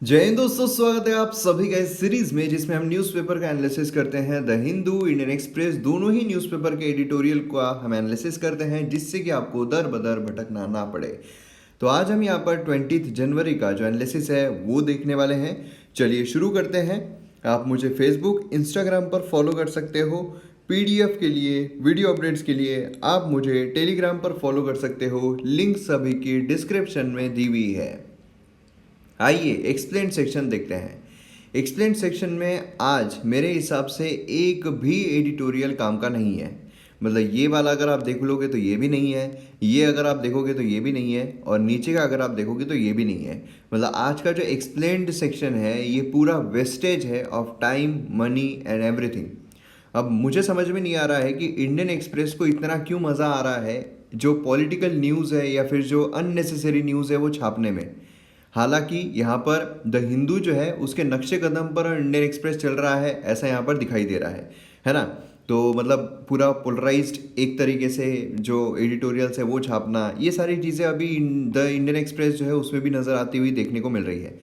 जय हिंद दोस्तों, स्वागत है आप सभी का इस सीरीज में जिसमें हम न्यूज़पेपर का एनालिसिस करते हैं। द हिंदू, इंडियन एक्सप्रेस दोनों ही न्यूज़पेपर के एडिटोरियल का हम एनालिसिस करते हैं जिससे कि आपको दर बदर भटकना ना पड़े। तो आज हम यहाँ पर 20 जनवरी का जो एनालिसिस है वो देखने वाले हैं। चलिए शुरू करते हैं। आप मुझे फेसबुक, इंस्टाग्राम पर फॉलो कर सकते हो। पीडीएफ के लिए, वीडियो अपडेट्स के लिए आप मुझे टेलीग्राम पर फॉलो कर सकते हो। लिंक सभी की डिस्क्रिप्शन में दी हुई है। आइए एक्सप्लेन सेक्शन देखते हैं। एक्सप्लेन सेक्शन में आज मेरे हिसाब से एक भी एडिटोरियल काम का नहीं है। मतलब ये वाला अगर आप देख लोगे तो ये भी नहीं है, ये अगर आप देखोगे तो ये भी नहीं है, और नीचे का अगर आप देखोगे तो ये भी नहीं है। मतलब आज का जो एक्सप्लेन्ड सेक्शन है ये पूरा वेस्टेज है of time, money and everything. अब मुझे समझ में नहीं आ रहा है कि इंडियन एक्सप्रेस को इतना क्यों मज़ा आ रहा है जो पॉलिटिकल न्यूज़ है या फिर जो अननेसेसरी न्यूज़ है वो छापने में। हालांकि यहाँ पर द हिंदू जो है उसके नक्शे कदम पर इंडियन एक्सप्रेस चल रहा है, ऐसा यहाँ पर दिखाई दे रहा है ना। तो मतलब पूरा पोलराइज्ड एक तरीके से जो एडिटोरियल्स है वो छापना, ये सारी चीज़ें अभी द इंडियन एक्सप्रेस जो है उसमें भी नज़र आती हुई देखने को मिल रही है।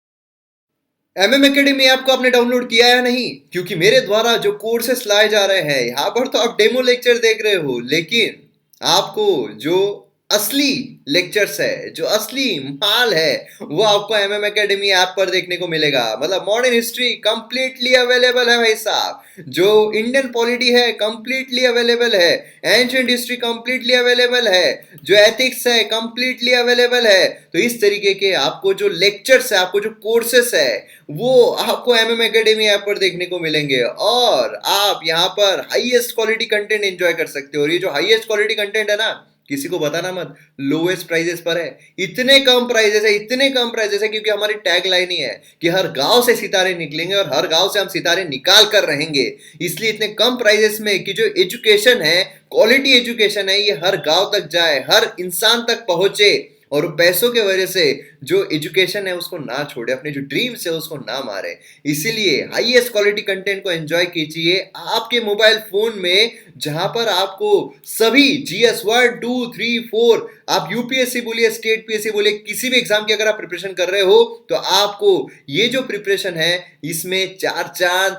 एमएम एकेडमी ऐप को आपने डाउनलोड किया या नहीं? क्योंकि मेरे द्वारा जो कोर्सेस लाए जा रहे हैं यहाँ पर तो आप डेमो लेक्चर देख रहे हो, लेकिन आपको जो असली लेक्चर्स है, जो असली माल है, वो आपको एमएम एकेडमी ऐप पर देखने को मिलेगा। मतलब मॉडर्न हिस्ट्री कंप्लीटली अवेलेबल है भाई साहब, जो इंडियन पॉलिटी है कंप्लीटली अवेलेबल है, एंशिएंट हिस्ट्री कंप्लीटली अवेलेबल है, जो एथिक्स है कंप्लीटली अवेलेबल है। तो इस तरीके के आपको जो लेक्चर्स है, आपको जो कोर्सेस है, वो आपको एमएम एकेडमी ऐप पर देखने को मिलेंगे और आप यहाँ पर हाईएस्ट क्वालिटी कंटेंट एंजॉय कर सकते हो। और ये जो हाईएस्ट क्वालिटी कंटेंट है ना, किसी को बताना मत, लोएस्ट प्राइजेस पर है। इतने कम प्राइजेस है, इतने कम प्राइजेस है, क्योंकि हमारी टैग लाइन ही है कि हर गांव से सितारे निकलेंगे और हर गांव से हम सितारे निकाल कर रहेंगे। इसलिए इतने कम प्राइजेस में कि जो एजुकेशन है, क्वालिटी एजुकेशन है, ये हर गांव तक जाए, हर इंसान तक पहुंचे और पैसों के वजह से जो एजुकेशन है उसको ना छोड़े, अपने जो ड्रीम्स है उसको ना मारे। इसीलिए हाईएस्ट क्वालिटी कंटेंट को एंजॉय कीजिए आपके मोबाइल फोन में, जहां पर आपको सभी जीएस 1, 2, 3, 4, आप यूपीएससी बोलिए, स्टेट पीएससी बोलिए, किसी भी एग्जाम की अगर आप प्रिपरेशन कर रहे हो तो आपको ये जो प्रिपरेशन है इसमें 4 चांद,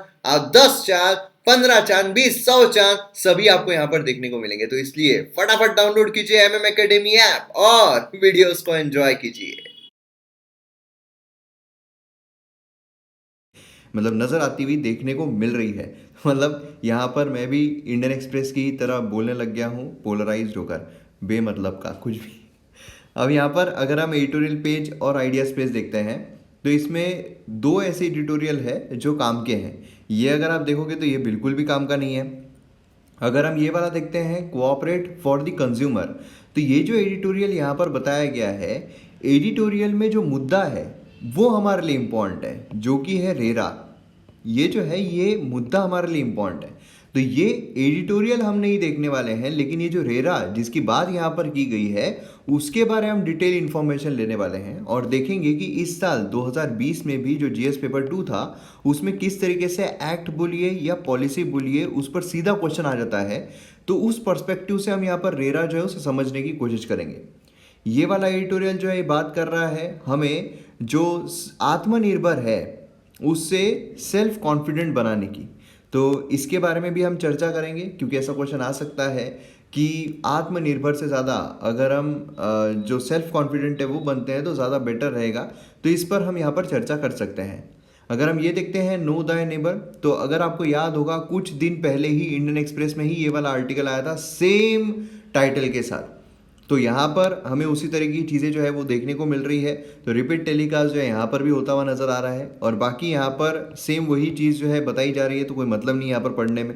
10 चांद, 15 चांद, 20, 100 चांद सभी आपको यहां पर देखने को मिलेंगे। तो इसलिए फटाफट डाउनलोड कीजिए एमएम एकेडमी ऐप और वीडियोस को एंजॉय कीजिए। मतलब नज़र आती हुई देखने को मिल रही है। मतलब यहाँ पर मैं भी इंडियन एक्सप्रेस की तरह बोलने लग गया हूँ, पोलराइज्ड होकर, बेमतलब का कुछ भी। अब यहाँ पर अगर हम एडिटोरियल पेज और आइडियाज पेज देखते हैं तो इसमें दो ऐसे एडिटोरियल है जो काम के हैं। ये अगर आप देखोगे तो ये बिल्कुल भी काम का नहीं है। अगर हम ये वाला देखते हैं, कोऑपरेट फॉर द कंज्यूमर, तो ये जो एडिटोरियल यहाँ पर बताया गया है, एडिटोरियल में जो मुद्दा है वो हमारे लिए इम्पोर्टेंट है, जो कि है रेरा। ये जो है ये मुद्दा हमारे लिए इम्पोर्टेंट है। तो ये एडिटोरियल हम नहीं देखने वाले हैं, लेकिन ये जो रेरा जिसकी बात यहाँ पर की गई है उसके बारे में हम डिटेल इन्फॉर्मेशन लेने वाले हैं और देखेंगे कि इस साल 2020 में भी जो जीएस पेपर 2 था उसमें किस तरीके से एक्ट बोलिए या पॉलिसी बोलिए उस पर सीधा क्वेश्चन आ जाता है। तो उस पर्सपेक्टिव से हम यहाँ पर रेरा जो है उसे समझने की कोशिश करेंगे। ये वाला एडिटोरियल जो है ये बात कर रहा है हमें जो आत्मनिर्भर है उससे सेल्फ कॉन्फिडेंट बनाने की। तो इसके बारे में भी हम चर्चा करेंगे, क्योंकि ऐसा क्वेश्चन आ सकता है कि आत्मनिर्भर से ज़्यादा अगर हम जो सेल्फ कॉन्फिडेंट है वो बनते हैं तो ज़्यादा बेटर रहेगा। तो इस पर हम यहाँ पर चर्चा कर सकते हैं। अगर हम ये देखते हैं नो दाय नेबर, तो अगर आपको याद होगा कुछ दिन पहले ही इंडियन एक्सप्रेस में ही ये वाला आर्टिकल आया था सेम टाइटल के साथ। तो यहाँ पर हमें उसी तरह की चीज़ें जो है वो देखने को मिल रही है। तो रिपीट टेलीकास्ट जो है यहाँ पर भी होता हुआ नज़र आ रहा है और बाकी यहाँ पर सेम वही चीज़ जो है बताई जा रही है, तो कोई मतलब नहीं यहाँ पर पढ़ने में।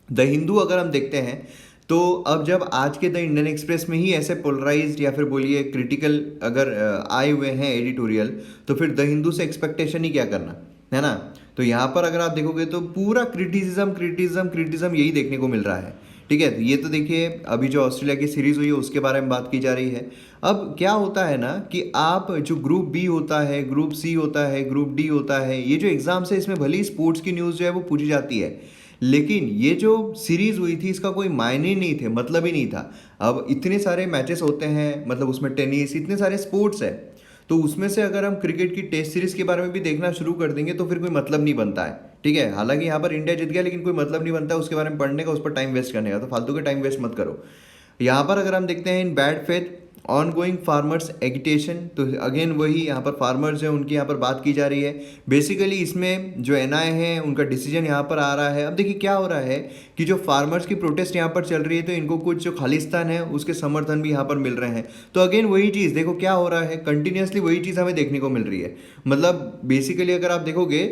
द हिंदू अगर हम देखते हैं तो अब जब आज के द इंडियन एक्सप्रेस में ही ऐसे पोलराइज्ड या फिर बोलिए क्रिटिकल अगर आए हुए हैं एडिटोरियल, तो फिर द हिंदू से एक्सपेक्टेशन ही क्या करना, है ना। तो यहाँ पर अगर आप देखोगे तो पूरा क्रिटिसिज्म क्रिटिसिज्म क्रिटिसिज्म यही देखने को मिल रहा है। ठीक है, तो ये तो देखिए अभी जो ऑस्ट्रेलिया की सीरीज़ हुई है उसके बारे में बात की जा रही है। अब क्या होता है ना कि आप जो ग्रुप बी होता है, ग्रुप सी होता है, ग्रुप डी होता है, ये जो एग्ज़ाम्स है इसमें भले ही स्पोर्ट्स की न्यूज़ जो है वो पूछी जाती है, लेकिन ये जो सीरीज़ हुई थी इसका कोई मायने नहीं थे, मतलब ही नहीं था। अब इतने सारे मैचेस होते हैं, मतलब उसमें टेनिस, इतने सारे स्पोर्ट्स है, तो उसमें से अगर हम क्रिकेट की टेस्ट सीरीज के बारे में भी देखना शुरू कर देंगे तो फिर कोई मतलब नहीं बनता है। ठीक है, हालांकि यहाँ पर इंडिया जीत गया लेकिन कोई मतलब नहीं बनता उसके बारे में पढ़ने का, उस पर टाइम वेस्ट करने का, तो फालतू का टाइम वेस्ट मत करो। यहाँ पर अगर हम देखते हैं in bad faith on going farmers agitation, तो अगेन वही यहाँ पर फार्मर्स हैं उनकी यहाँ पर बात की जा रही है। बेसिकली इसमें जो एनआई है उनका डिसीजन यहाँ पर आ रहा है। अब देखिए क्या हो रहा है कि जो फार्मर्स की प्रोटेस्ट यहाँ पर चल रही है तो इनको कुछ जो खालिस्तान है उसके समर्थन भी यहाँ पर मिल रहे हैं। तो अगेन वही चीज़ देखो क्या हो रहा है, कंटिन्यूसली वही चीज़ हमें देखने को मिल रही है। मतलब बेसिकली अगर आप देखोगे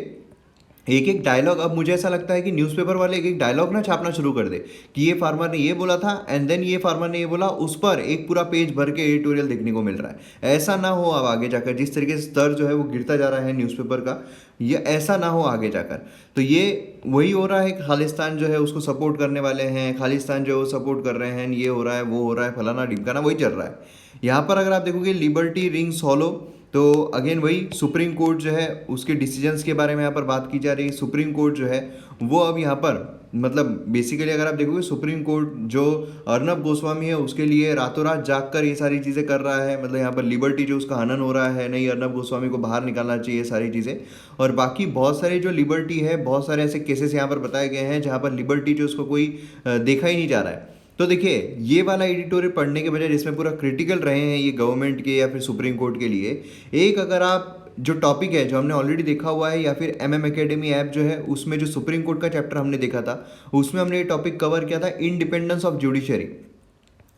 एक एक डायलॉग, अब मुझे ऐसा लगता है कि न्यूज़पेपर वाले एक एक डायलॉग ना छापना शुरू कर दे कि ये फार्मर ने ये बोला था एंड देन ये फार्मर ने ये बोला, उस पर एक पूरा पेज भर के एडिटोरियल देखने को मिल रहा है। ऐसा ना हो अब आगे जाकर, जिस तरीके से स्तर जो है वो गिरता जा रहा है न्यूज़पेपर का, ये ऐसा ना हो आगे जाकर। तो ये वही हो रहा है कि खालिस्तान जो है उसको सपोर्ट करने वाले हैं, खालिस्तान जो है वो सपोर्ट कर रहे हैं, ये हो रहा है वो हो रहा है, फलाना ढिमकाना वही चल रहा है। यहाँ पर अगर आप देखोगे लिबर्टी रिंग्स हॉलो, तो अगेन वही सुप्रीम कोर्ट जो है उसके डिसीजंस के बारे में यहाँ पर बात की जा रही है। सुप्रीम कोर्ट जो है वो अब यहाँ पर मतलब बेसिकली अगर आप देखोगे सुप्रीम कोर्ट जो अर्नब गोस्वामी है उसके लिए रातों रात जाग कर ये सारी चीज़ें कर रहा है। मतलब यहाँ पर लिबर्टी जो उसका हनन हो रहा है, नहीं अर्नब गोस्वामी को बाहर निकालना चाहिए, सारी चीज़ें। और बाकी बहुत सारे जो लिबर्टी है, बहुत सारे ऐसे केसेस यहाँ पर बताए गए हैं जहाँ पर लिबर्टी जो उसको कोई देखा ही नहीं जा रहा है। तो देखिए ये वाला एडिटोरियल पढ़ने के बजाय जिसमें पूरा क्रिटिकल रहे हैं ये गवर्नमेंट के या फिर सुप्रीम कोर्ट के लिए, एक अगर आप जो टॉपिक है जो हमने ऑलरेडी देखा हुआ है या फिर एमएम एकेडमी ऐप जो है उसमें जो सुप्रीम कोर्ट का चैप्टर हमने देखा था उसमें हमने ये टॉपिक कवर किया था, independence of judiciary.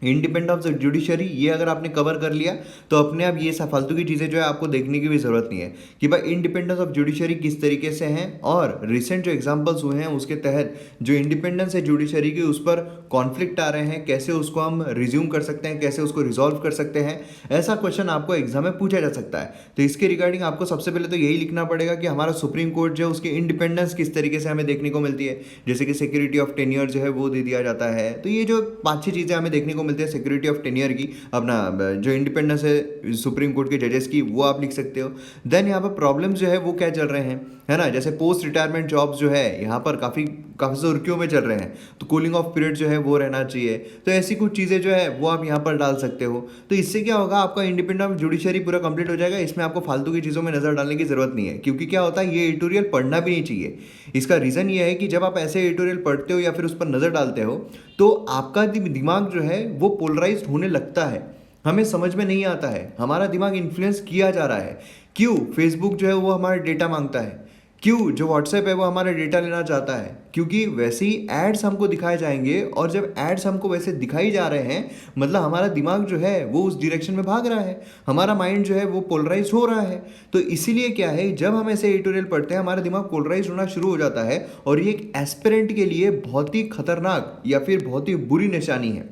Independence of the judiciary ये अगर आपने कवर कर लिया तो अपने आप ये फालतू की चीज़ें जो है आपको देखने की भी ज़रूरत नहीं है कि भाई इंडिपेंडेंस ऑफ जुडिशरी किस तरीके से हैं, और रिसेंट जो एग्जांपल्स हुए हैं उसके तहत जो इंडिपेंडेंस है जुडिशरी की उस पर कॉन्फ्लिक्ट आ रहे हैं, कैसे उसको हम रिज्यूम कर सकते हैं, कैसे उसको रिजॉल्व कर सकते हैं। ऐसा क्वेश्चन आपको एग्जाम में पूछा जा सकता है। तो इसके रिगार्डिंग आपको सबसे पहले तो यही लिखना पड़ेगा कि हमारा सुप्रीम कोर्ट जो है उसकी इंडिपेंडेंस किस तरीके से हमें देखने को मिलती है। जैसे कि सिक्योरिटी ऑफ टेन्योर जो है वो दे दिया जाता है। तो ये जो 5-6 चीज़ें हमें देखने को मिलती है, सिक्योरिटी ऑफ टेन्योर की, अपना जो इंडिपेंडेंस है सुप्रीम कोर्ट के जजेस की, वो आप लिख सकते हो। देन यहाँ पर प्रॉब्लम्स जो है वो क्या चल रहे हैं, है ना, जैसे पोस्ट रिटायरमेंट जॉब्स जो है यहाँ पर काफ़ी सुर्खियों में चल रहे हैं, तो कूलिंग ऑफ पीरियड जो है वो रहना चाहिए। तो ऐसी कुछ चीज़ें जो है वो आप यहाँ पर डाल सकते हो। तो इससे क्या होगा, आपका इंडिपेंडेंट जुडिशरी पूरा कंप्लीट हो जाएगा। इसमें आपको फालतू की चीज़ों में नज़र डालने की ज़रूरत नहीं है, क्योंकि क्या होता है ये एडिटोरियल पढ़ना भी नहीं चाहिए। इसका रीज़न ये है कि जब आप ऐसे एडिटोरियल पढ़ते हो या फिर उस पर नज़र डालते हो तो आपका दिमाग जो है वो पोलराइज्ड होने लगता है, हमें समझ में नहीं आता है, हमारा दिमाग इन्फ्लुएंस किया जा रहा है। क्यों? फेसबुक जो है वो हमारा डेटा मांगता है, क्यों जो व्हाट्सएप है वो हमारा डेटा लेना चाहता है, क्योंकि वैसे ही एड्स हमको दिखाए जाएंगे, और जब एड्स हमको वैसे दिखाई जा रहे हैं मतलब हमारा दिमाग जो है वो उस डायरेक्शन में भाग रहा है, हमारा माइंड जो है वो पोलराइज हो रहा है। तो इसीलिए क्या है, जब हम ऐसे एडिटोरियल पढ़ते हैं हमारा दिमाग पोलराइज होना शुरू हो जाता है, और ये एक एस्पिरेंट के लिए बहुत ही खतरनाक या फिर बहुत ही बुरी निशानी है।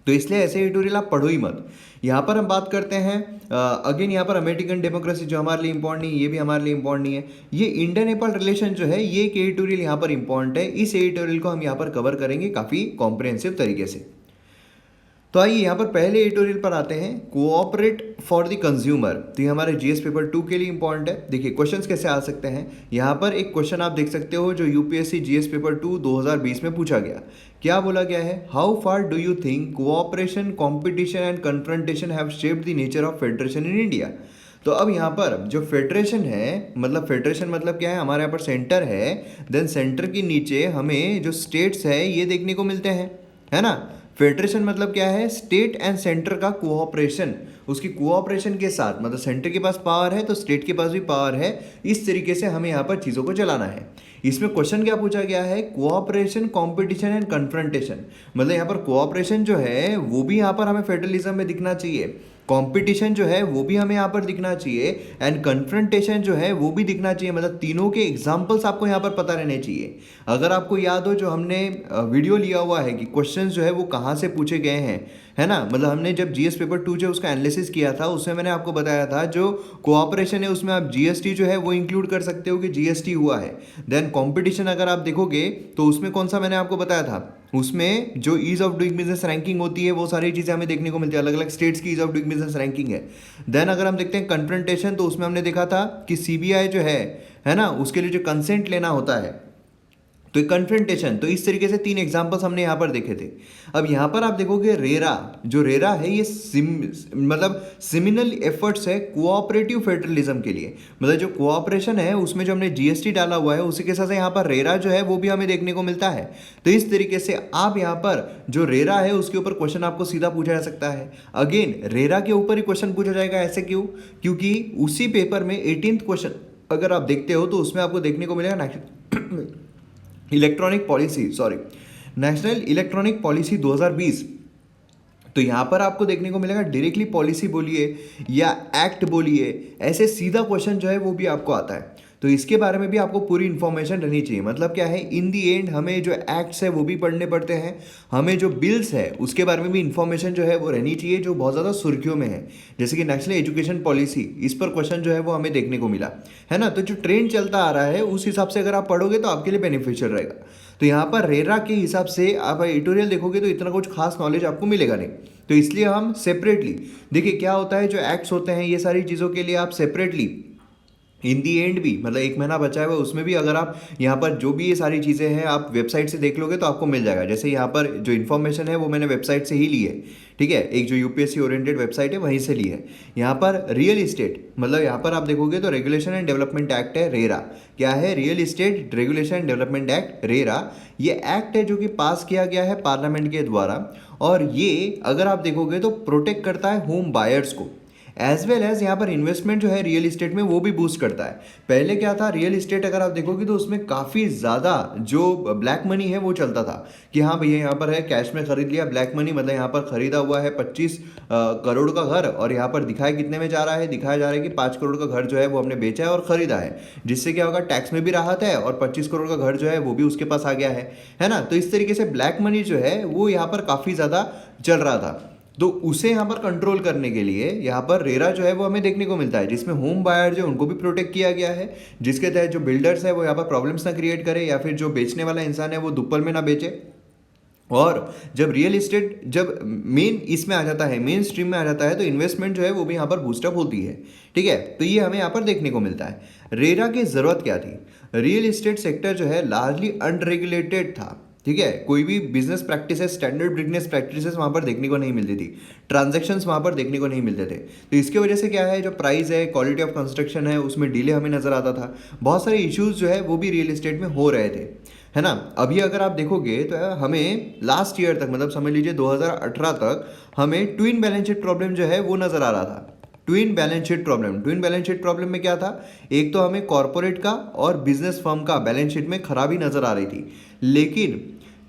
तो इसलिए ऐसे एडिटोरियल आप पढ़ो ही मत। यहाँ पर हम बात करते हैं अगेन यहाँ पर अमेरिकन डेमोक्रेसी जो हमारे लिए इंपॉर्टेंट नहीं, ये भी हमारे लिए इंपॉर्टेंट नहीं है। ये इंडिया नेपाल रिलेशन जो है ये एक एडिटोरियल यहाँ पर इंपॉर्टेंट है। इस एडिटोरियल को हम यहाँ पर कवर करेंगे काफ़ी कॉम्प्रिहेंसिव तरीके से। तो आइए यहाँ पर पहले एडिटोरियल पर आते हैं, कोऑपरेट फॉर द कंज्यूमर। तो ये हमारे जीएस पेपर 2 के लिए इंपॉर्टेंट है। देखिए क्वेश्चंस कैसे आ सकते हैं, यहाँ पर एक क्वेश्चन आप देख सकते हो जो यूपीएससी जीएस पेपर 2 2020 में पूछा गया। क्या बोला गया है, how far do you think cooperation, competition and confrontation have shaped the nature of federation in India. तो अब यहाँ पर जो फेडरेशन है, मतलब फेडरेशन मतलब क्या है, हमारे यहाँ पर सेंटर है, देन सेंटर के नीचे हमें जो स्टेट्स है ये देखने को मिलते हैं, है ना। फेडरेशन मतलब क्या है, स्टेट एंड सेंटर का कोऑपरेशन, उसकी कोऑपरेशन के साथ, मतलब सेंटर के पास पावर है तो स्टेट के पास भी पावर है, इस तरीके से हमें यहाँ पर चीज़ों को चलाना है। इसमें क्वेश्चन क्या पूछा गया है, कोऑपरेशन, कंपटीशन एंड कन्फ्रंटेशन। मतलब यहाँ पर कोऑपरेशन जो है वो भी यहाँ पर हमें फेडरलिज्म में दिखना चाहिए, कंपटीशन जो है वो भी हमें यहाँ पर दिखना चाहिए, एंड कन्फ्रंटेशन जो है वो भी दिखना चाहिए। मतलब तीनों के एग्जाम्पल्स आपको यहाँ पर पता रहने चाहिए। अगर आपको याद हो जो हमने वीडियो लिया हुआ है कि क्वेश्चंस जो है वो कहाँ से पूछे गए हैं, है ना, मतलब हमने जब जीएस पेपर 2 जो उसका एनालिसिस किया था उसमें मैंने आपको बताया था जो कोऑपरेशन है उसमें आप जीएसटी जो है वो इंक्लूड कर सकते हो कि जीएसटी हुआ है। देन कंपटीशन अगर आप देखोगे तो उसमें कौन सा मैंने आपको बताया था, उसमें जो ease of doing business ranking होती है वो सारी चीज़ें हमें देखने को मिलती है, अलग अलग स्टेट्स की ease of doing business ranking है। देन अगर हम देखते हैं कन्फ्रंटेशन तो उसमें हमने देखा था कि सीबीआई जो है ना, उसके लिए जो कंसेंट लेना होता है, तो एक कन्फ्रंटेशन। तो इस तरीके से 3 एग्जांपल्स हमने यहाँ पर देखे थे। अब यहाँ पर आप देखोगे रेरा, जो रेरा है ये मतलब सिमिनल एफर्ट्स है कोऑपरेटिव फेडरलिज्म के लिए, मतलब जो कोऑपरेशन है उसमें जो हमने जीएसटी डाला हुआ है उसी के साथ यहाँ पर रेरा जो है वो भी हमें देखने को मिलता है। तो इस तरीके से आप यहाँ पर जो रेरा है उसके ऊपर क्वेश्चन आपको सीधा पूछा जा सकता है। अगेन रेरा के ऊपर ही क्वेश्चन पूछा जाएगा, ऐसे क्यों? क्योंकि उसी पेपर में 18th क्वेश्चन अगर आप देखते हो तो उसमें आपको देखने को मिलेगा नेशनल इलेक्ट्रॉनिक पॉलिसी 2020। तो यहाँ पर आपको देखने को मिलेगा डायरेक्टली पॉलिसी बोलिए या एक्ट बोलिए, ऐसे सीधा क्वेश्चन जो है वो भी आपको आता है। तो इसके बारे में भी आपको पूरी इन्फॉर्मेशन रहनी चाहिए। मतलब क्या है, इन दी एंड हमें जो एक्ट्स है वो भी पढ़ने पड़ते हैं, हमें जो बिल्स है उसके बारे में भी इन्फॉर्मेशन जो है वो रहनी चाहिए, जो बहुत ज़्यादा सुर्खियों में है। जैसे कि नेशनल एजुकेशन पॉलिसी, इस पर क्वेश्चन जो है वो हमें देखने को मिला है ना। तो जो ट्रेंड चलता आ रहा है उस हिसाब से अगर आप पढ़ोगे तो आपके लिए बेनिफिशियल रहेगा। तो यहाँ पर रेरा के हिसाब से आप एडिटोरियल देखोगे तो इतना कुछ खास नॉलेज आपको मिलेगा नहीं। तो इसलिए हम सेपरेटली देखिए क्या होता है, जो एक्ट्स होते हैं ये सारी चीज़ों के लिए आप सेपरेटली इन दी एंड भी, मतलब 1 महीना बचा हुआ है उसमें भी अगर आप यहाँ पर जो भी ये सारी चीज़ें हैं आप वेबसाइट से देख लोगे तो आपको मिल जाएगा। जैसे यहाँ पर जो इन्फॉर्मेशन है वो मैंने वेबसाइट से ही ली है, ठीक है, एक जो यूपीएससी ओरिएंटेड वेबसाइट है वहीं से ली है। यहाँ पर रियल इस्टेट, मतलब यहाँ पर आप देखोगे तो रेगुलेशन एंड डेवलपमेंट एक्ट है रेरा। क्या है? Real estate regulation and development act RERA. ये एक्ट है जो कि पास किया गया है पार्लियामेंट के द्वारा, और ये अगर आप देखोगे तो प्रोटेक्ट करता है होम बायर्स को, एज वेल एज यहाँ पर इन्वेस्टमेंट जो है रियल इस्टेट में वो भी बूस्ट करता है। पहले क्या था, रियल इस्टेट अगर आप देखोगे तो उसमें काफ़ी ज़्यादा जो ब्लैक मनी है वो चलता था कि हाँ भैया यहाँ पर है कैश में खरीद लिया, ब्लैक मनी मतलब यहाँ पर खरीदा हुआ है 25 करोड़ का घर, और यहाँ पर दिखाया कितने में जा रहा है, दिखाया जा रहा है कि 5 करोड़ का घर जो है वो हमने बेचा है और खरीदा है, जिससे क्या होगा, टैक्स में भी राहत है और 25 करोड़ का घर जो है वो भी उसके पास आ गया है ना। तो इस तरीके से ब्लैक मनी जो है वो यहाँ पर काफ़ी ज़्यादा चल रहा था। तो उसे यहाँ पर कंट्रोल करने के लिए यहाँ पर रेरा जो है वो हमें देखने को मिलता है, जिसमें होम बायर जो उनको भी प्रोटेक्ट किया गया है, जिसके तहत जो बिल्डर्स है वो यहाँ पर प्रॉब्लम्स ना क्रिएट करे, या फिर जो बेचने वाला इंसान है वो दुप्पल में ना बेचे। और जब रियल इस्टेट जब मेन इसमें आ जाता है, मेन स्ट्रीम में आ जाता है, तो इन्वेस्टमेंट जो है वो भी यहाँ पर बूस्टअप होती है, ठीक है। तो ये हमें यहाँ पर देखने को मिलता है। रेरा की ज़रूरत क्या थी? रियल इस्टेट सेक्टर जो है लार्जली अनरेगुलेटेड था, ठीक है, कोई भी business practices, standard business practices वहाँ पर देखने को नहीं मिलती थी, ट्रांजैक्शंस वहाँ पर देखने को नहीं मिलते थे। तो इसकी वजह से क्या है, जो प्राइस है, क्वालिटी ऑफ कंस्ट्रक्शन है, उसमें डिले हमें नज़र आता था। बहुत सारे इश्यूज जो है वो भी रियल इस्टेट में हो रहे थे, है ना। अभी अगर आप देखोगे तो हमें लास्ट ईयर तक, मतलब समझ लीजिए 2018 तक, हमें ट्विन बैलेंस शीट प्रॉब्लम जो है वो नज़र आ रहा था। ट्विन बैलेंस शीट प्रॉब्लम में क्या था, एक तो हमें कॉर्पोरेट का और बिजनेस फर्म का बैलेंस शीट में खराबी नज़र आ रही थी। लेकिन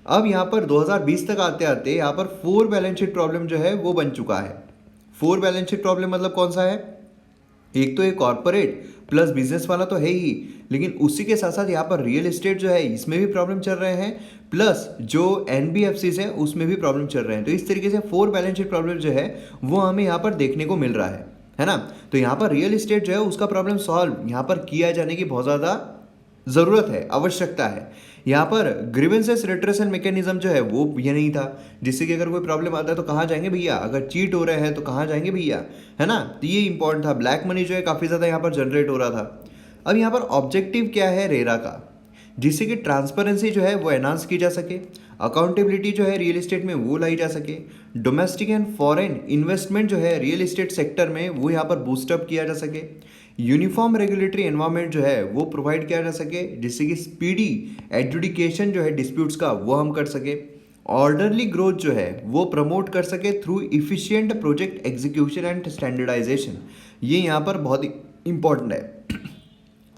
अब यहाँ पर 2020 तक आते आते यहाँ पर 4 बैलेंस शीट प्रॉब्लम जो है वो बन चुका है। 4 बैलेंस शीट प्रॉब्लम मतलब कौन सा है? एक तो ये कॉर्पोरेट प्लस बिजनेस वाला तो है ही, लेकिन उसी के साथ साथ यहाँ पर रियल इस्टेट जो है इसमें भी प्रॉब्लम चल रहे हैं, प्लस जो एनबीएफसीज है उसमें भी प्रॉब्लम चल रहे हैं। तो इस तरीके से 4 बैलेंस शीट प्रॉब्लम जो है वो हमें यहाँ पर देखने को मिल रहा है ना। तो यहाँ पर रियल इस्टेट जो है उसका प्रॉब्लम सॉल्व यहाँ पर किया जाने की बहुत ज़्यादा ज़रूरत है, आवश्यकता है। यहाँ पर ग्रीवेंसेस रिट्रेसल मैकेनिज्म जो है वो ये नहीं था, जिससे कि अगर कोई प्रॉब्लम आता है तो कहाँ जाएंगे भैया, अगर चीट हो रहे हैं तो कहाँ जाएंगे भैया, है ना। तो ये इंपॉर्टेंट था। ब्लैक मनी जो है काफ़ी ज़्यादा यहाँ पर जनरेट हो रहा था। अब यहाँ पर ऑब्जेक्टिव क्या है रेरा का, जिससे कि ट्रांसपेरेंसी जो है वो एनहांस की जा सके, अकाउंटेबिलिटी जो है रियल इस्टेट में वो लाई जा सके, डोमेस्टिक एंड फॉरेन इन्वेस्टमेंट जो है रियल इस्टेट सेक्टर में वो यहाँ पर बूस्टअप किया जा सके, यूनिफॉर्म रेगुलेटरी एनवायरनमेंट जो है वो प्रोवाइड किया जा सके, जिससे कि स्पीडी एडजुडिकेशन जो है डिस्प्यूट्स का वो हम कर सके, ऑर्डरली ग्रोथ जो है वो प्रमोट कर सके through efficient project execution and standardization. ये यहाँ पर बहुत ही इंपॉर्टेंट है।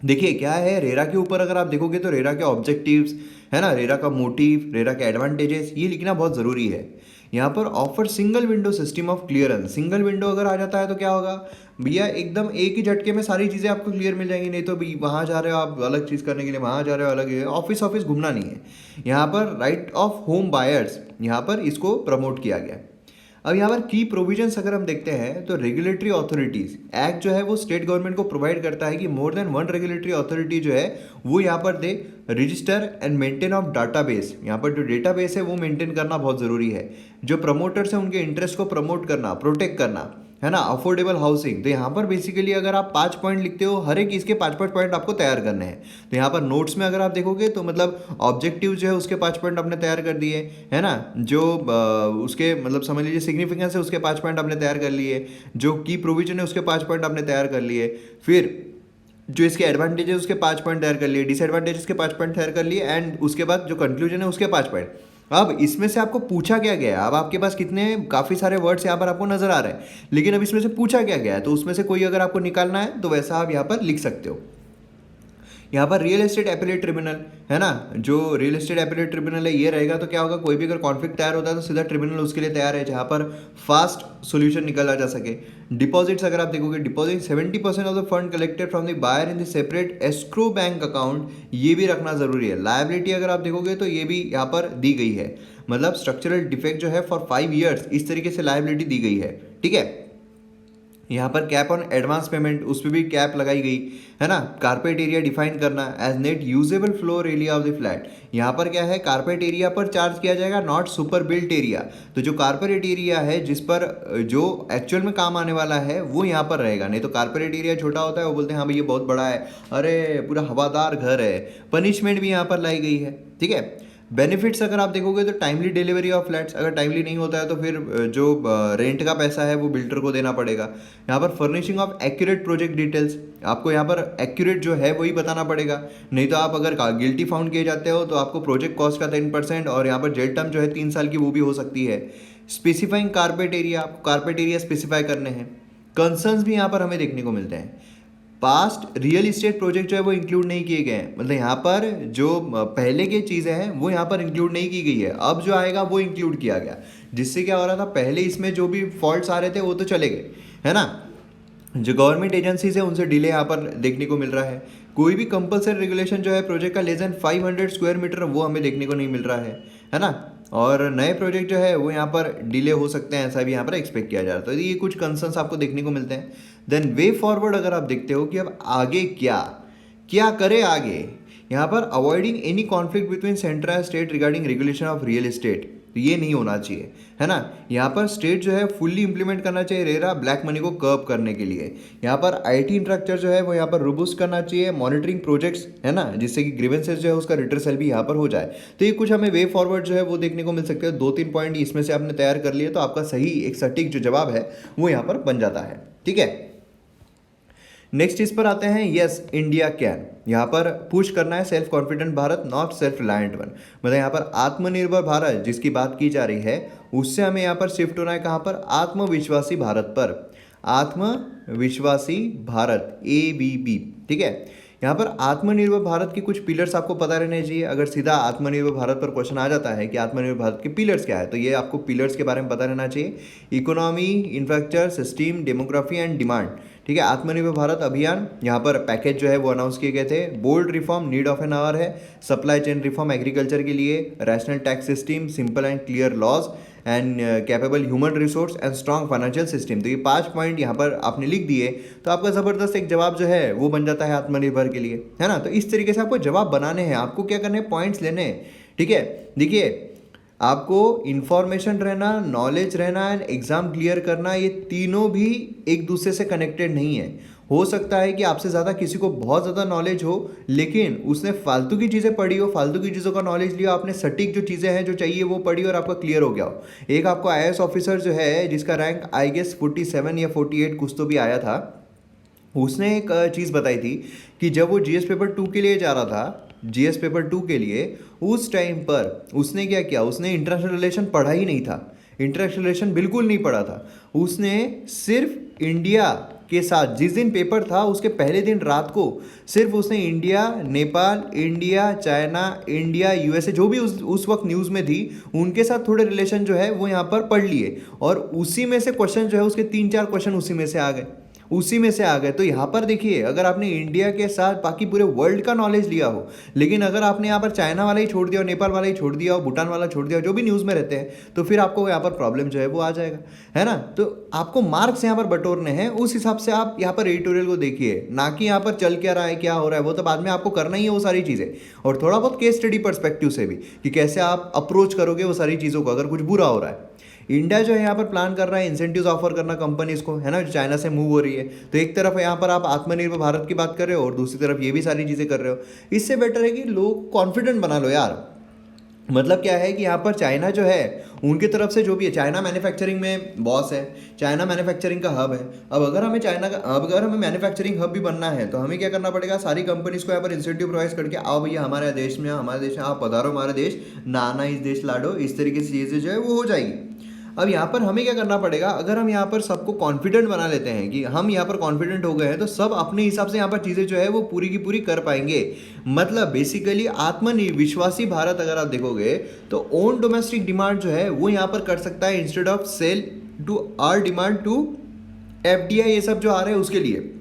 देखिए क्या है, रेरा के ऊपर अगर आप देखोगे तो रेरा के ऑब्जेक्टिव्स, है ना, रेरा का मोटिव, रेरा के एडवांटेजेस, ये लिखना बहुत ज़रूरी है। यहाँ पर offer single window system of clearance, single window अगर आ जाता है तो क्या होगा भैया, एकदम एक ही झटके में सारी चीज़ें आपको क्लियर मिल जाएंगी। नहीं तो भाई वहाँ जा रहे हो आप अलग चीज़ करने के लिए, वहाँ जा रहे हो अलग, ऑफिस घूमना नहीं है। यहाँ पर राइट ऑफ होम बायर्स यहाँ पर इसको प्रमोट किया गया। अब यहाँ पर की प्रोविजंस अगर हम देखते हैं तो रेगुलेटरी अथॉरिटीज़ एक्ट जो है वो स्टेट गवर्नमेंट को प्रोवाइड करता है कि मोर देन 1 रेगुलेटरी अथॉरिटी जो है वो यहाँ पर the register and maintain of database. यहाँ पर जो डेटाबेस है वो मेंटेन करना बहुत ज़रूरी है। जो प्रमोटर्स हैं उनके इंटरेस्ट को प्रमोट करना, प्रोटेक्ट करना, है ना, अफोर्डेबल हाउसिंग। तो यहाँ पर बेसिकली अगर आप 5 पॉइंट लिखते हो, हर एक इसके 5-5 पॉइंट आपको तैयार करने हैं। तो यहाँ पर नोट्स में अगर आप देखोगे तो मतलब ऑब्जेक्टिव जो है उसके 5 पॉइंट आपने तैयार कर दिए, है ना, जो उसके मतलब समझ लीजिए सिग्निफिकेंस है उसके 5 पॉइंट आपने तैयार कर लिए, जो की प्रोविजन है उसके 5 पॉइंट आपने तैयार कर लिए, फिर जो इसके एडवांटेज है उसके 5 पॉइंट तैयार कर लिए, डिसएडवांटेजेस के 5 पॉइंट तैयार कर लिए, एंड उसके बाद जो कंक्लूजन है उसके 5 पॉइंट। अब इसमें से आपको पूछा क्या गया है, अब आपके पास कितने काफ़ी सारे वर्ड्स यहाँ पर आपको नजर आ रहे हैं, लेकिन अब इसमें से पूछा क्या गया है, तो उसमें से कोई अगर आपको निकालना है तो वैसा आप यहाँ पर लिख सकते हो। यहाँ पर रियल एस्टेट एपेलेट ट्रिब्यूनल है ना, जो रियल एस्टेट एपेलेट ट्रिब्यूनल है ये रहेगा, तो क्या होगा, कोई भी अगर कॉन्फ्लिक्ट तैयार होता है तो सीधा ट्रिब्यूनल उसके लिए तैयार है जहाँ पर फास्ट सोल्यूशन निकाला जा सके। डिपॉजिट्स अगर आप देखोगे, deposit 70% of the fund collected from the buyer in the separate escrow bank account, ये भी रखना जरूरी है। लायबिलिटी अगर आप देखोगे तो ये भी यहाँ पर दी गई है, मतलब स्ट्रक्चरल डिफेक्ट जो है फॉर 5 ईयर्स, इस तरीके से लायबिलिटी दी गई है, ठीक है। यहाँ पर कैप ऑन एडवांस पेमेंट, उस पर भी कैप लगाई गई है ना। कारपेट एरिया डिफाइन करना as net usable floor area of the flat, यहाँ पर क्या है, कारपेट एरिया पर चार्ज किया जाएगा, नॉट सुपर बिल्ट एरिया। तो जो कारपेट एरिया है जिस पर जो एक्चुअल में काम आने वाला है वो यहाँ पर रहेगा, नहीं तो कारपेट एरिया छोटा होता है, वो बोलते हैं हाँ भाई ये बहुत बड़ा है, अरे पूरा हवादार घर है। पनिशमेंट भी यहाँ पर लाई गई है, ठीक है। बेनिफिट्स अगर आप देखोगे तो टाइमली डिलीवरी ऑफ फ्लैट्स, अगर टाइमली नहीं होता है तो फिर जो रेंट का पैसा है वो बिल्डर को देना पड़ेगा। यहाँ पर furnishing of accurate project details, आपको यहाँ पर एक्यूरेट जो है वही बताना पड़ेगा, नहीं तो आप अगर गिल्टी फाउंड किए जाते हो तो आपको प्रोजेक्ट कॉस्ट का 10% और यहाँ पर जेल टर्म जो है 3 साल की वो भी हो सकती है। स्पेसिफाइंग कारपेट एरिया, आपको कारपेट एरिया स्पेसिफाई करने हैं। कंसर्न्स भी यहाँ पर हमें देखने को मिलते हैं। पास्ट रियल इस्टेट प्रोजेक्ट जो है वो इंक्लूड नहीं किए गए हैं, मतलब यहाँ पर जो पहले की चीज़ें हैं वो यहाँ पर इंक्लूड नहीं की गई है, अब जो आएगा वो इंक्लूड किया गया। जिससे क्या हो रहा था, पहले इसमें जो भी फॉल्ट्स आ रहे थे वो तो चले गए, है ना। जो गवर्नमेंट एजेंसीज है उनसे डिले यहाँ पर देखने को मिल रहा है। कोई भी कंपलसरी रेगुलेशन जो है प्रोजेक्ट का लेस देन 500 स्क्वायर मीटर वो हमें देखने को नहीं मिल रहा है ना। और नए प्रोजेक्ट जो है वो यहाँ पर डिले हो सकते हैं, ऐसा भी यहाँ पर एक्सपेक्ट किया जा रहा है। तो ये कुछ कंसर्न्स आपको देखने को मिलते हैं। देन वे फॉरवर्ड अगर आप देखते हो कि अब आगे क्या क्या करे आगे, यहाँ पर avoiding any conflict between centre and state regarding regulation of real estate, तो ये नहीं होना चाहिए, है ना। यहाँ पर स्टेट जो है फुल्ली इंप्लीमेंट करना चाहिए रेरा ब्लैक मनी को कर्ब करने के लिए। यहाँ पर आईटी इंफ्रास्ट्रक्चर जो है वो यहाँ पर रोबस्ट करना चाहिए, मॉनिटरिंग प्रोजेक्ट्स, है ना, जिससे कि ग्रीवेंसेस जो है उसका रिट्रेसल भी यहाँ पर हो जाए। तो ये कुछ हमें वे फॉरवर्ड जो है वो देखने को मिल सकते हैं। 2-3 पॉइंट इसमें से आपने तैयार कर लिए तो आपका सही एक सटीक जो जवाब है वो यहाँ पर बन जाता है, ठीक है। नेक्स्ट इस पर आते हैं, यस इंडिया कैन। यहाँ पर पुश करना है self confident Bharat, not self reliant one, मतलब यहाँ पर आत्मनिर्भर भारत जिसकी बात की जा रही है उससे हमें यहाँ पर शिफ्ट होना है कहाँ पर, आत्मविश्वासी भारत पर। आत्मविश्वासी भारत, ABB, ठीक है। यहाँ पर आत्मनिर्भर भारत की कुछ पिलर्स आपको पता रहने चाहिए। अगर सीधा आत्मनिर्भर भारत पर क्वेश्चन आ जाता है कि आत्मनिर्भर भारत के पिलर्स क्या है, तो ये आपको पिलर्स के बारे में पता रहना चाहिए। Economy, infrastructure, system, demography and demand, ठीक है। आत्मनिर्भर भारत अभियान, यहाँ पर पैकेज जो है वो अनाउंस किए गए थे। Bold reform, need of an hour है। सप्लाई चेन रिफॉर्म एग्रीकल्चर के लिए, rational tax system, simple and clear laws and capable human resource and strong financial system. तो ये 5 पॉइंट यहाँ पर आपने लिख दिए तो आपका ज़बरदस्त एक जवाब जो है वो बन जाता है आत्मनिर्भर के लिए, है ना। तो इस तरीके से आपको जवाब बनाने हैं, आपको क्या करने हैं, पॉइंट्स लेने हैं, ठीक है। देखिए आपको इंफॉर्मेशन रहना, नॉलेज रहना एंड एग्जाम क्लियर करना, ये तीनों भी एक दूसरे से कनेक्टेड नहीं है। हो सकता है कि आपसे ज़्यादा किसी को बहुत ज़्यादा नॉलेज हो लेकिन उसने फालतू की चीज़ें पढ़ी हो, फालतू की चीज़ों का नॉलेज लिया, आपने सटीक जो चीज़ें हैं जो चाहिए वो पढ़ी और आपका क्लियर हो गया हो। एक आपको IAS ऑफिसर जो है जिसका रैंक आई गेस 47 या 48 कुछ तो भी आया था, उसने एक चीज़ बताई थी कि जब वो GS पेपर 2 के लिए जा रहा था, GS पेपर 2 के लिए, उस टाइम पर उसने क्या किया, उसने इंटरनेशनल रिलेशन पढ़ा ही नहीं था, इंटरनेशनल रिलेशन बिल्कुल नहीं पढ़ा था। उसने सिर्फ इंडिया के साथ, जिस दिन पेपर था उसके पहले दिन रात को सिर्फ उसने India, Nepal, India, China, India, USA जो भी उस वक्त न्यूज़ में थी उनके साथ थोड़े रिलेशन जो है वो यहाँ पर पढ़ लिए और उसी में से क्वेश्चन जो है उसके 3-4 क्वेश्चन उसी में से आ गए, उसी में से आ गए। तो यहाँ पर देखिए अगर आपने इंडिया के साथ बाकी पूरे वर्ल्ड का नॉलेज लिया हो लेकिन अगर आपने यहाँ पर चाइना वाला ही छोड़ दिया हो, नेपाल वाला ही छोड़ दिया हो, भूटान वाला छोड़ दिया हो, जो भी न्यूज़ में रहते हैं, तो फिर आपको यहाँ पर प्रॉब्लम जो है वो आ जाएगा, है ना। तो आपको मार्क्स यहाँ पर बटोरने हैं, उस हिसाब से आप यहाँ पर एडिटोरियल को देखिए, ना कि यहाँ पर चल क्या रहा है, क्या हो रहा है, वो तो बाद में आपको करना ही है वो सारी चीज़ें। और थोड़ा बहुत केस स्टडी पर्सपेक्टिव से भी कि कैसे आप अप्रोच करोगे वो सारी चीज़ों को अगर कुछ बुरा हो रहा है। इंडिया जो है यहाँ पर प्लान कर रहा है इंसेंटिव्स ऑफर करना कंपनीज को, है ना, जो चाइना से मूव हो रही है। तो एक तरफ यहाँ पर आप आत्मनिर्भर भारत की बात कर रहे हो और दूसरी तरफ ये भी सारी चीज़ें कर रहे हो। इससे बेटर है कि लोग कॉन्फिडेंट बना लो यार। मतलब क्या है कि यहाँ पर चाइना जो है उनकी तरफ से जो भी है, चाइना मैन्युफैक्चरिंग में बॉस है, चाइना मैन्युफैक्चरिंग का हब है। अब अगर हमें मैन्युफैक्चरिंग हब भी बनना है तो हमें क्या करना पड़ेगा, सारी कंपनीज को यहाँ पर इंसेंटिव प्रोवाइड करके आओ भैया हमारे देश में आप पधारो हमारे देश, नाना इस देश लाडो, इस तरीके से चीज़ें जो है वो हो जाएगी। अब यहाँ पर हमें क्या करना पड़ेगा, अगर हम यहाँ पर सबको कॉन्फिडेंट बना लेते हैं कि हम यहाँ पर कॉन्फिडेंट हो गए हैं तो सब अपने हिसाब से यहाँ पर चीज़ें जो है वो पूरी की पूरी कर पाएंगे। मतलब बेसिकली आत्मविश्वासी भारत अगर आप देखोगे तो ओन डोमेस्टिक डिमांड जो है वो यहाँ पर कर सकता है instead of sell to or demand to FDI, ये सब जो आ रहे हैं उसके लिए।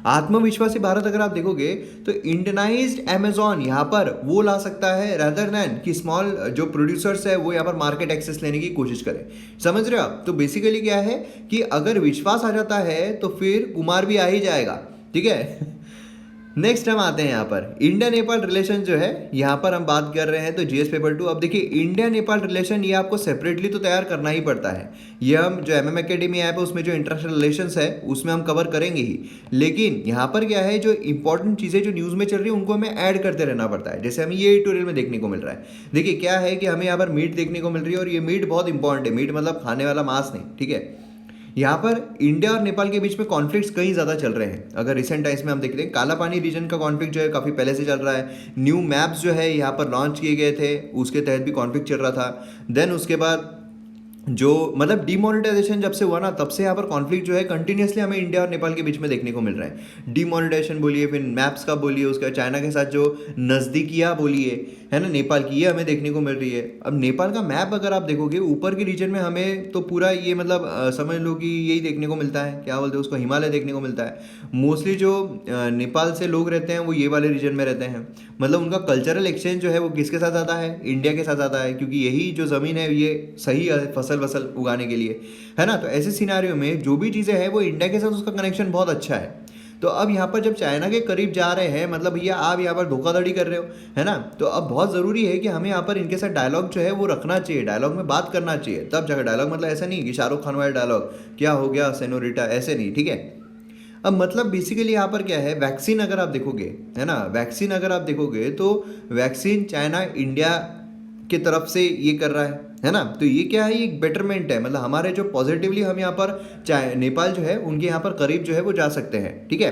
आत्मविश्वासी भारत अगर आप देखोगे तो इंडियनाइज्ड अमेजॉन यहाँ पर वो ला सकता है रादर देन कि स्मॉल जो प्रोड्यूसर्स है वो यहाँ पर मार्केट एक्सेस लेने की कोशिश करें। समझ रहे हो आप? तो बेसिकली क्या है कि अगर विश्वास आ जाता है तो फिर कुमार भी आ ही जाएगा, ठीक है। नेक्स्ट हम आते हैं यहाँ पर इंडिया नेपाल रिलेशन जो है, यहाँ पर हम बात कर रहे हैं तो जीएस पेपर 2। अब देखिए इंडिया नेपाल रिलेशन ये आपको सेपरेटली तो तैयार करना ही पड़ता है। ये हम जो एमएम एकेडमी ऐप है उसमें जो इंटरनेशनल रिलेशंस है उसमें हम कवर करेंगे ही, लेकिन यहाँ पर क्या है जो इंपॉर्टेंट चीज़ें जो न्यूज़ में चल रही है उनको हमें ऐड करते रहना पड़ता है। जैसे हमें ये एडिटोरियल में देखने को मिल रहा है, देखिए क्या है कि हमें यहाँ पर मीट देखने को मिल रही है और ये मीट बहुत इंपॉर्टेंट है। मीट मतलब खाने वाला मांस नहीं, ठीक है। यहाँ पर इंडिया और नेपाल के बीच में कॉन्फ्लिक्ट्स कई ज़्यादा चल रहे हैं। अगर रिसेंट टाइम्स में हम देखते हैं काला पानी रीजन का कॉन्फ्लिक्ट जो है काफ़ी पहले से चल रहा है। न्यू मैप्स जो है यहाँ पर लॉन्च किए गए थे उसके तहत भी कॉन्फ्लिक्ट चल रहा था। देन उसके बाद जो मतलब डिमोनेटाइजेशन जब से हुआ ना तब से यहाँ पर कॉन्फ्लिक्ट जो है कंटिन्यूसली हमें इंडिया और नेपाल के बीच में देखने को मिल रहा है। डिमोनेटाइजेशन बोलिए, फिर मैप्स का बोलिए, उसका चाइना के साथ जो नज़दीकियाँ बोलिए, है ना, नेपाल की, ये हमें देखने को मिल रही है। अब नेपाल का मैप अगर आप देखोगे ऊपर के रीजन में हमें तो पूरा ये मतलब समझ लो कि यही देखने को मिलता है, क्या बोलते हैं उसको, हिमालय देखने को मिलता है। मोस्टली जो नेपाल से लोग रहते हैं वो ये वाले रीजन में रहते हैं। मतलब उनका कल्चरल एक्सचेंज जो है वो किसके साथ आता है, इंडिया के साथ आता है, क्योंकि यही जो ज़मीन है ये सही है फसल वसल उगाने के लिए, है ना। तो ऐसे सिनारियों में जो भी चीज़ें हैं वो इंडिया के साथ उसका कनेक्शन बहुत अच्छा है। तो अब यहाँ पर जब चाइना के करीब जा रहे हैं, मतलब भैया आप यहाँ पर धोखाधड़ी कर रहे हो, है ना, तो अब बहुत ज़रूरी है कि हमें यहाँ पर इनके साथ डायलॉग जो है वो रखना चाहिए, डायलॉग में बात करना चाहिए तब जगह। डायलॉग मतलब ऐसा नहीं कि शाहरुख खान वाला डायलॉग, क्या हो गया सेनोरिटा, ऐसे नहीं, ठीक है। अब मतलब बेसिकली यहाँ पर क्या है, वैक्सीन अगर आप देखोगे, है ना, वैक्सीन अगर आप देखोगे तो वैक्सीन चाइना इंडिया की तरफ से ये कर रहा है ना। तो ये क्या है, ये एक बेटरमेंट है। मतलब हमारे जो पॉजिटिवली हम यहाँ पर नेपाल जो है उनके यहाँ पर करीब जो है वो जा सकते हैं, ठीक है।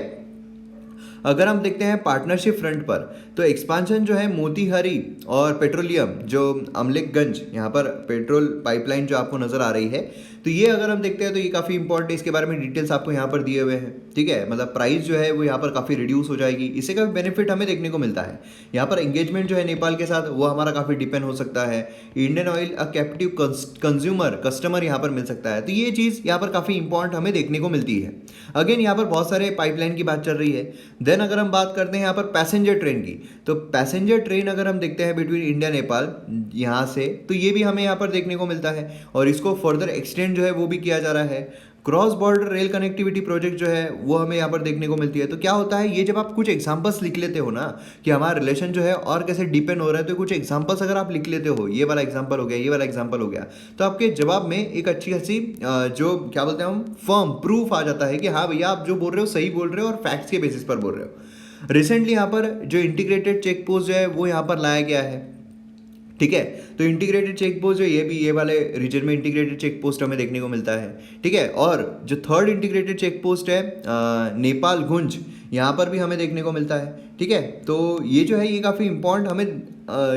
अगर हम देखते हैं पार्टनरशिप फ्रंट पर तो एक्सपांशन जो है मोतीहारी और पेट्रोलियम जो अमलेखगंज यहाँ पर पेट्रोल पाइपलाइन जो आपको नज़र आ रही है, तो ये अगर हम देखते हैं तो ये काफ़ी इंपॉर्टेंट है। इसके बारे में डिटेल्स आपको यहाँ पर दिए हुए हैं, ठीक है। मतलब प्राइस जो है वो यहाँ पर काफ़ी रिड्यूस हो जाएगी, इससे काफ़ी बेनिफिट हमें देखने को मिलता है। यहाँ पर एंगेजमेंट जो है नेपाल के साथ वो हमारा काफ़ी डिपेंड हो सकता है। इंडियन ऑयल अ कैप्टिव कस्टमर यहाँ पर मिल सकता है, तो ये चीज़ यहाँ पर काफ़ी इंपॉर्टेंट हमें देखने को मिलती है। अगेन यहाँ पर बहुत सारे पाइपलाइन की बात चल रही है। देन अगर हम बात करते हैं यहाँ पर पैसेंजर ट्रेन की, तो पैसेंजर ट्रेन अगर हम देखते हैं बिटवीन इंडिया नेपाल यहाँ से, तो ये भी हमें यहाँ पर देखने को मिलता है और इसको फर्दर एक्सटेंड जो है वो भी किया जा रहा है। Cross border rail connectivity project जो है वो हमें यहाँ पर देखने को मिलती है। तो क्या होता है, ये जब आप कुछ एग्जांपल्स लिख लेते हो ना कि हमारा रिलेशन जो है और कैसे डिपेंड हो रहा है, तो कुछ एग्जांपल्स अगर आप लिख लेते हो, ये वाला एग्जांपल हो गया, ये वाला एग्जांपल हो गया, तो आपके जवाब में एक अच्छी खासी जो क्या बोलते हैं हम फर्म प्रूफ आ जाता है कि हाँ भैया आप जो बोल रहे हो सही बोल रहे हो और फैक्ट्स के बेसिस पर बोल रहे हो। रिसेंटली यहाँ पर जो इंटीग्रेटेड चेक पोस्ट जो है वो यहाँ पर लाया गया है, ठीक है। तो इंटीग्रेटेड चेक पोस्ट जो ये वाले रीजन में इंटीग्रेटेड चेक पोस्ट हमें देखने को मिलता है, ठीक है। और जो थर्ड इंटीग्रेटेड चेक पोस्ट है नेपाल गुंज, यहाँ पर भी हमें देखने को मिलता है, ठीक है। तो ये जो है ये काफ़ी इंपॉर्टेंट हमें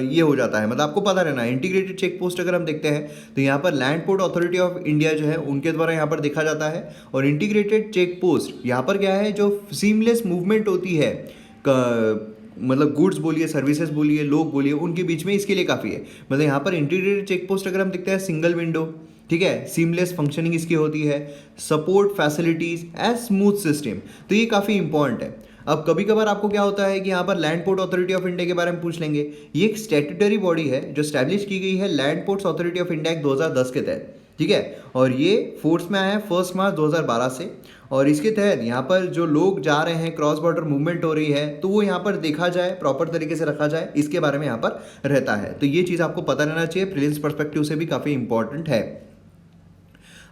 ये हो जाता है। मतलब आपको पता रहना इंटीग्रेटेड चेक पोस्ट अगर हम देखते हैं तो यहाँ पर land port authority of India जो है उनके द्वारा यहाँ पर देखा जाता है। और इंटीग्रेटेड चेक पोस्ट यहाँ पर क्या है, जो सीमलेस मूवमेंट होती है मतलब गुड्स बोलिए, सर्विसेज बोलिए, लोग बोलिए, उनके बीच में इसके लिए काफ़ी है। मतलब यहाँ पर इंटीग्रेटेड चेक पोस्ट अगर हम देखते हैं सिंगल विंडो, ठीक है, सीमलेस फंक्शनिंग इसकी होती है, support facilities as smooth system, तो ये काफ़ी इंपॉर्टेंट है। अब कभी कभार आपको क्या होता है कि यहाँ पर land port authority of India के बारे में पूछ लेंगे। ये एक स्टैट्यूटरी बॉडी है जो स्टैब्लिश की गई है land ports authority of India 2010 के तहत, ठीक है। और ये फोर्स में आया है 1 मार्च 2012 से, और इसके तहत यहाँ पर जो लोग जा रहे हैं, क्रॉस बॉर्डर मूवमेंट हो रही है, तो वो यहाँ पर देखा जाए, प्रॉपर तरीके से रखा जाए, इसके बारे में यहाँ पर रहता है। तो ये चीज़ आपको पता रहना चाहिए, प्रीलिम्स पर्सपेक्टिव से भी काफ़ी इंपॉर्टेंट है।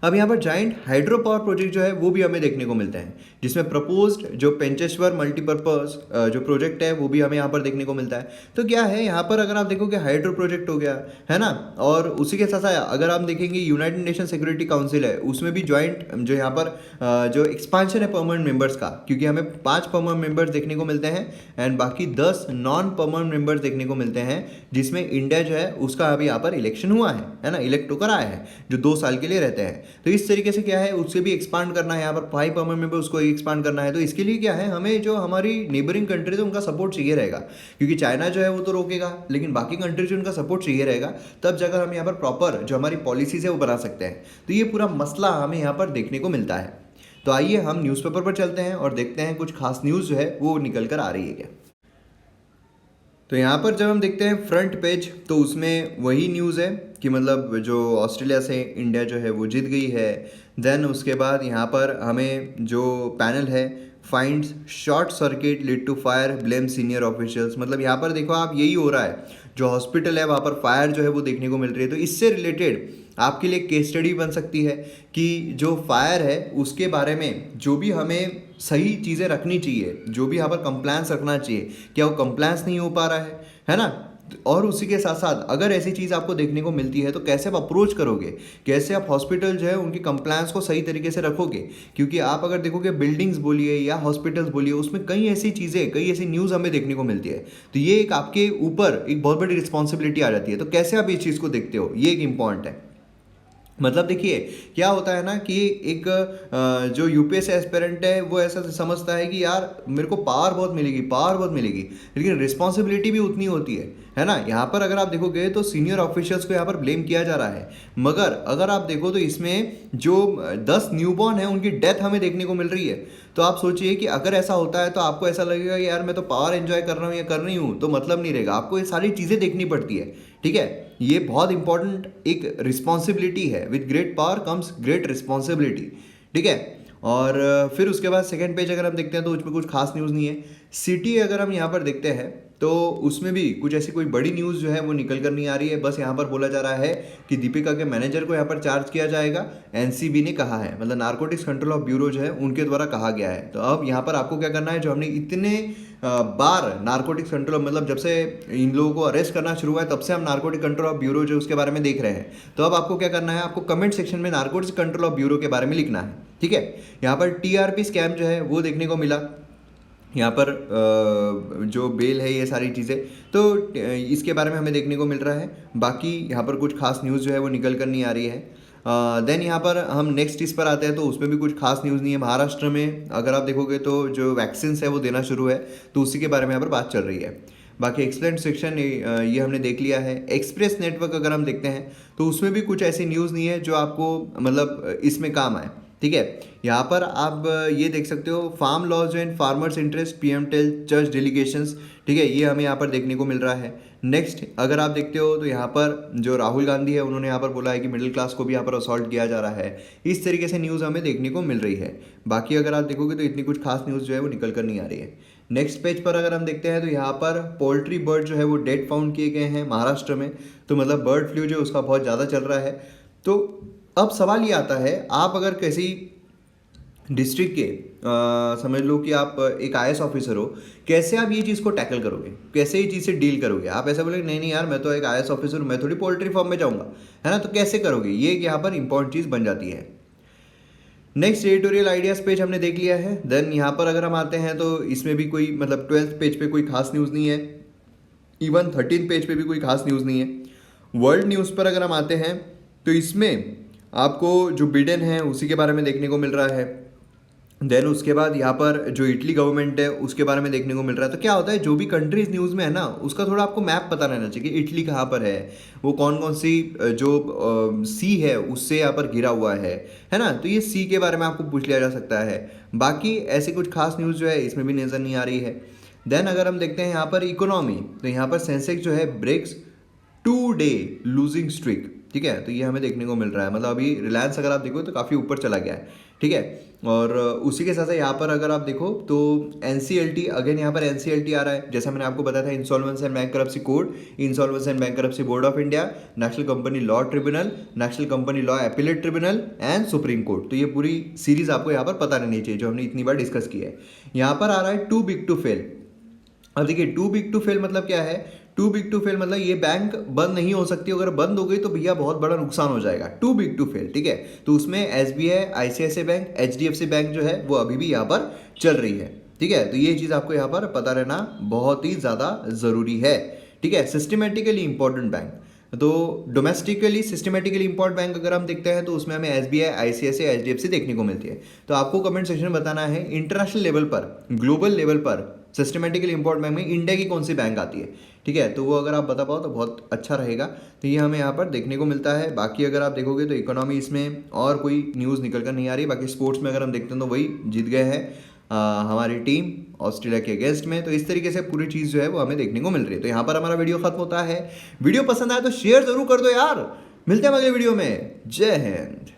अब यहाँ पर जाइंट हाइड्रो पावर प्रोजेक्ट जो है वो भी हमें देखने को मिलते हैं, जिसमें प्रपोज्ड जो पेंचेश्वर मल्टीपर्पज जो प्रोजेक्ट है वो भी हमें यहाँ पर देखने को मिलता है। तो क्या है यहाँ पर, अगर आप देखोगे हाइड्रो प्रोजेक्ट हो गया है ना, और उसी के साथ साथ अगर आप देखेंगे यूनाइटेड नेशन सिक्योरिटी काउंसिल है, उसमें भी ज्वाइंट जो यहाँ पर जो एक्सपांशन है परमानेंट मेंबर्स का, क्योंकि हमें 5 परमानेंट मेंबर्स देखने को मिलते हैं एंड बाकी 10 नॉन परमानेंट मेंबर्स देखने को मिलते हैं, जिसमें इंडिया जो है उसका अभी यहाँ पर इलेक्शन हुआ है ना, इलेक्ट होकर आया है, जो 2 साल के लिए रहते हैं। तो इस तरीके से क्या है, उससे भी एक्सपांड करना है, यहाँ पर 5 परमानेंट मेंबर उसको एक्सपांड करना है। तो इसके लिए क्या है, हमें जो हमारी नेबरिंग कंट्रीज है उनका सपोर्ट चाहिए रहेगा, क्योंकि चाइना जो है वो तो रोकेगा, लेकिन बाकी कंट्रीज जो उनका सपोर्ट चाहिए रहेगा, तब जाकर हम यहाँ पर प्रॉपर जो हमारी पॉलिसीज है वो बना सकते हैं। तो ये पूरा मसला हमें यहाँ पर देखने को मिलता है। तो आइए हम न्यूज़पेपर पर चलते हैं और देखते हैं कुछ खास न्यूज़ जो है वो निकल कर आ रही है क्या। तो यहाँ पर जब हम देखते हैं फ्रंट पेज, तो उसमें वही न्यूज़ है कि मतलब जो ऑस्ट्रेलिया से इंडिया जो है वो जीत गई है। देन उसके बाद यहाँ पर हमें जो पैनल है, finds short circuit lead to fire, blame senior officials, मतलब यहाँ पर देखो आप, यही हो रहा है, जो हॉस्पिटल है वहाँ पर फायर जो है वो देखने को मिल रही है। तो इससे रिलेटेड आपके लिए केस स्टडी बन सकती है कि जो फायर है उसके बारे में जो भी हमें सही चीज़ें रखनी चाहिए, जो भी यहाँ पर कंप्लायंस रखना चाहिए, क्या वो कंप्लायंस नहीं हो पा रहा है ना। और उसी के साथ साथ अगर ऐसी चीज़ आपको देखने को मिलती है तो कैसे आप अप्रोच करोगे, कैसे आप हॉस्पिटल जो है उनकी कंप्लायंस को सही तरीके से रखोगे। क्योंकि आप अगर देखोगे बिल्डिंग्स बोलिए या हॉस्पिटल्स बोलिए, उसमें कई ऐसी चीज़ें, कई ऐसी न्यूज़ हमें देखने को मिलती है। तो ये एक आपके ऊपर एक बहुत बड़ी रिस्पॉन्सिबिलिटी आ जाती है। तो कैसे आप इस चीज़ को देखते हो, ये एक इम्पॉर्टेंट है। मतलब देखिए क्या होता है ना कि एक जो यूपीएससी एस्पिरेंट है वो ऐसा समझता है कि यार मेरे को पावर बहुत मिलेगी, पावर बहुत मिलेगी, लेकिन रिस्पॉन्सिबिलिटी भी उतनी होती है ना। यहाँ पर अगर आप देखोगे तो सीनियर ऑफिशियल्स को यहाँ पर ब्लेम किया जा रहा है, मगर अगर आप देखो तो इसमें जो 10 न्यूबॉर्न है उनकी डेथ हमें देखने को मिल रही है। तो आप सोचिए कि अगर ऐसा होता है तो आपको ऐसा लगेगा कि यार मैं तो पावर एंजॉय कर रहा हूँ या कर रही हूँ, तो मतलब नहीं रहेगा, आपको ये सारी चीज़ें देखनी पड़ती है। ठीक है, ये बहुत इंपॉर्टेंट एक रिस्पॉन्सिबिलिटी है, with great power comes great responsibility. ठीक है, और फिर उसके बाद सेकंड पेज अगर हम देखते हैं तो उसमें कुछ खास न्यूज़ नहीं है। सिटी अगर हम यहाँ पर देखते हैं तो उसमें भी कुछ ऐसी कोई बड़ी न्यूज़ जो है वो निकल कर नहीं आ रही है। बस यहाँ पर बोला जा रहा है कि दीपिका के मैनेजर को यहाँ पर चार्ज किया जाएगा, एनसीबी ने कहा है, मतलब नारकोटिक्स कंट्रोल ऑफ ब्यूरो जो है उनके द्वारा कहा गया है। तो अब यहाँ पर आपको क्या करना है, जो हमने इतने बार नारकोटिक्स कंट्रोल, मतलब जब से इन लोगों को अरेस्ट करना शुरू हुआ है तब से हम नारकोटिक कंट्रोल ऑफ ब्यूरो जो उसके बारे में देख रहे हैं। तो अब आपको क्या करना है, आपको कमेंट सेक्शन में नारकोटिक्स कंट्रोल ऑफ ब्यूरो के बारे में लिखना है। ठीक है, यहाँ पर टीआरपी स्कैम जो है वो देखने को मिला, यहाँ पर जो बेल है, ये सारी चीज़ें, तो इसके बारे में हमें देखने को मिल रहा है। बाकी यहाँ पर कुछ खास न्यूज़ जो है वो निकल कर नहीं आ रही है। देन यहाँ पर हम नेक्स्ट इस पर आते हैं, तो उसमें भी कुछ खास न्यूज़ नहीं है। महाराष्ट्र में अगर आप देखोगे तो जो वैक्सीन है वो देना शुरू है, तो उसी के बारे में यहाँ पर बात चल रही है। बाकी एक्सप्लेन सेक्शन ये हमने देख लिया है। एक्सप्रेस नेटवर्क अगर हम देखते हैं तो उसमें भी कुछ ऐसी न्यूज़ नहीं है जो आपको मतलब इसमें काम आए। ठीक है, यहाँ पर आप ये देख सकते हो, farm laws and farmers interest, PM tell church delegations. ठीक है, ये हमें यहाँ पर देखने को मिल रहा है। नेक्स्ट अगर आप देखते हो तो यहाँ पर जो राहुल गांधी है उन्होंने यहाँ पर बोला है कि मिडिल क्लास को भी यहाँ पर असॉल्ट किया जा रहा है। इस तरीके से न्यूज़ हमें देखने को मिल रही है। बाकी अगर आप देखोगे तो इतनी कुछ खास न्यूज़ जो है वो निकल कर नहीं आ रही है। नेक्स्ट पेज पर अगर हम देखते हैं तो यहाँ पर पोल्ट्री बर्ड जो है वो डेड फाउंड किए गए हैं महाराष्ट्र में। तो मतलब बर्ड फ्लू जो उसका बहुत ज़्यादा चल रहा है। तो अब सवाल ये आता है, आप अगर किसी डिस्ट्रिक्ट के समझ लो कि आप एक आईएएस ऑफिसर हो, कैसे आप ये चीज़ को टैकल करोगे, कैसे ये चीज़ से डील करोगे। आप ऐसा बोलोगे नहीं नहीं यार मैं तो एक आईएएस ऑफिसर हूँ, मैं थोड़ी पोल्ट्री फार्म में जाऊँगा, है ना। तो कैसे करोगे, ये यहाँ पर इंपॉर्टेंट चीज़ बन जाती है। नेक्स्ट एडिटोरियल आइडियाज़ पेज हमने देख लिया है। देन यहाँ पर अगर हम आते हैं तो इसमें भी कोई मतलब 12th पेज पे कोई खास न्यूज़ नहीं है, इवन 13th पेज पे भी कोई खास न्यूज़ नहीं है। वर्ल्ड न्यूज़ पर अगर हम आते हैं तो इसमें आपको जो बिडेन है उसी के बारे में देखने को मिल रहा है। देन उसके बाद यहाँ पर जो इटली गवर्नमेंट है उसके बारे में देखने को मिल रहा है। तो क्या होता है, जो भी कंट्रीज न्यूज़ में है ना उसका थोड़ा आपको मैप पता रहना चाहिए कि इटली कहाँ पर है, वो कौन कौन सी जो सी है उससे यहाँ पर घिरा हुआ है ना। तो ये सी के बारे में आपको पूछ लिया जा सकता है। बाकी ऐसे कुछ खास न्यूज़ जो है इसमें भी नज़र नहीं आ रही है। देन अगर हम देखते हैं यहाँ पर इकोनॉमी, तो यहाँ पर सेंसेक्स जो है ब्रेक्स 2 डे लूजिंग स्ट्रिक, ठीक है। तो ये हमें देखने को मिल रहा है, मतलब अभी रिलायंस अगर आप देखो तो काफ़ी ऊपर चला गया है, ठीक है। और उसी के साथ साथ यहाँ पर अगर आप देखो तो एनसीएलटी, अगेन यहाँ पर एनसीएलटी आ रहा है, जैसा मैंने आपको बताया था, insolvency and bankruptcy code, insolvency and bankruptcy board of India, national company law tribunal, national company law appellate tribunal and supreme court. तो ये पूरी सीरीज आपको यहाँ पर पता रहनी चाहिए जो हमने इतनी बार डिस्कस की है। यहाँ पर आ रहा है टू बिग टू फेल। अब देखिए टू बिग टू फेल मतलब क्या है, टू बिग टू फेल मतलब ये बैंक बंद नहीं हो सकती, अगर बंद हो गई तो भैया बहुत बड़ा नुकसान हो जाएगा, टू बिग टू फेल, ठीक है। तो उसमें SBI, ICICI bank, HDFC bank जो है वो अभी भी यहाँ पर चल रही है, ठीक है। तो ये चीज़ आपको यहाँ पर पता रहना बहुत ही ज़्यादा ज़रूरी है, ठीक है। सिस्टमेटिकली इंपॉर्टेंट बैंक, तो डोमेस्टिकली सिस्टमेटिकली इंपॉर्टेंट बैंक अगर हम देखते हैं तो उसमें हमें एसबीआई, आईसीआईसीआई, एचडीएफसी देखने को मिलती है। तो आपको कमेंट सेक्शन में बताना है इंटरनेशनल लेवल पर, ग्लोबल लेवल पर सिस्टमेटिकली इंपॉर्टेंट बैंक में इंडिया की कौन सी बैंक आती है, ठीक है। तो वो अगर आप बता पाओ तो बहुत अच्छा रहेगा। तो ये हमें यहाँ पर देखने को मिलता है। बाकी अगर आप देखोगे तो इकोनॉमी इसमें और कोई न्यूज़ निकल कर नहीं आ रही। बाकी स्पोर्ट्स में अगर हम देखते हैं तो वही जीत गए हैं हमारी टीम ऑस्ट्रेलिया के अगेंस्ट में। तो इस तरीके से पूरी चीज़ जो है वो हमें देखने को मिल रही है। तो यहाँ पर हमारा वीडियो खत्म होता है। वीडियो पसंद आए तो शेयर जरूर कर दो यार। मिलते हैं अगले वीडियो में। जय हिंद।